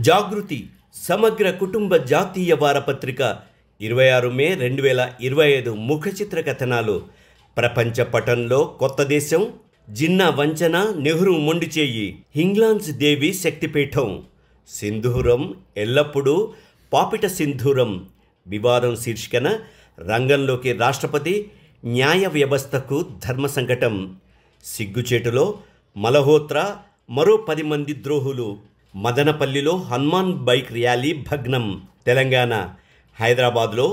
జాగృతి సమగ్ర కుటుంబ జాతీయ వారపత్రిక 26 మే 2025 ముఖ చిత్ర కథనాలు. ప్రపంచ పటంలో కొత్త దేశం, జిన్నా వంచన, నెహ్రూ మొండిచేయి, ఇంగ్లాండ్స్ దేవి శక్తిపీఠం, సింధూరం ఎల్లప్పుడూ పాపిట సింధూరం, వివాదం శీర్షికన రంగంలోకి రాష్ట్రపతి, న్యాయ వ్యవస్థకు ధర్మ సంకటం, సిగ్గుచేటులో మల్హోత్రా, మరో 10 మంది ద్రోహులు, మదనపల్లిలో హనుమాన్ బైక్ ర్యాలీ భగ్నం, తెలంగాణ, హైదరాబాద్లో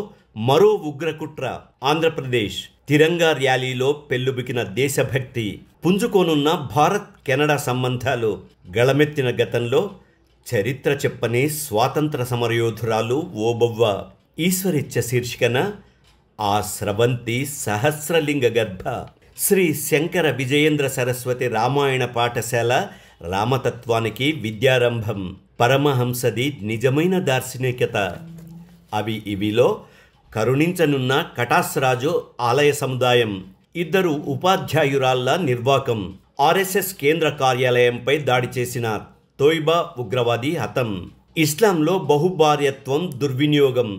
మరో ఉగ్రకుట్ర, ఆంధ్రప్రదేశ్ తిరంగా ర్యాలీలో పెల్లుబికిన దేశభక్తి, పుంజుకోనున్న భారత్ కెనడా సంబంధాలు, గళమెత్తిన గతంలో చరిత్ర చెప్పని స్వాతంత్ర సమరయోధురాలు ఓబవ్వ, ఈశ్వరిచ్చ శీర్షికన ఆ స్రవంతి సహస్రలింగ గర్భ, శ్రీ శంకర విజయేంద్ర సరస్వతి రామాయణ పాఠశాల రామతత్వానికి విద్యారంభం, పరమహంసది నిజమైన దార్శనికత, అవి ఇవిలో కరుణించనున్న కటాస్రాజు ఆలయ సముదాయం, 2 ఉపాధ్యాయురాళ్ల నిర్వాకం, ఆర్ఎస్ఎస్ కేంద్ర కార్యాలయంపై దాడి చేసిన తోయిబా ఉగ్రవాది హతం, ఇస్లాంలో బహుభార్యత్వం దుర్వినియోగం,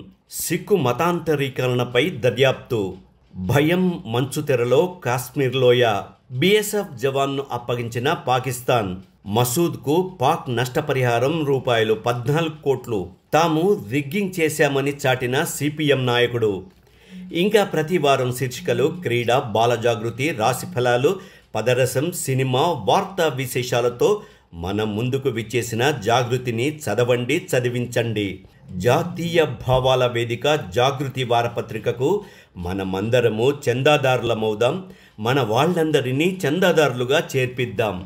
సిక్కు మతాంతరీకరణపై దర్యాప్తు, భయం మంచుతెరలో కాశ్మీర్లోయ, బీఎస్ఎఫ్ జవాన్ను అప్పగించిన పాకిస్తాన్, మసూద్కు పాక్ నష్టపరిహారం రూపాయలు 14 కోట్లు, తాము రిగ్గింగ్ చేశామని చాటిన సిపిఎం నాయకుడు. ఇంకా ప్రతి వారం శీర్షికలు, క్రీడ, బాలజాగృతి, రాశిఫలాలు, పదరసం, సినిమా, వార్తా విశేషాలతో మన ముందుకు విచ్చేసిన జాగృతిని చదవండి, చదివించండి. జాతీయ భావాల వేదిక జాగృతి వారపత్రికకు మనమందరము చందాదారులమవుదాం, మన వాళ్ళందరినీ చందాదారులుగా చేర్పిద్దాం.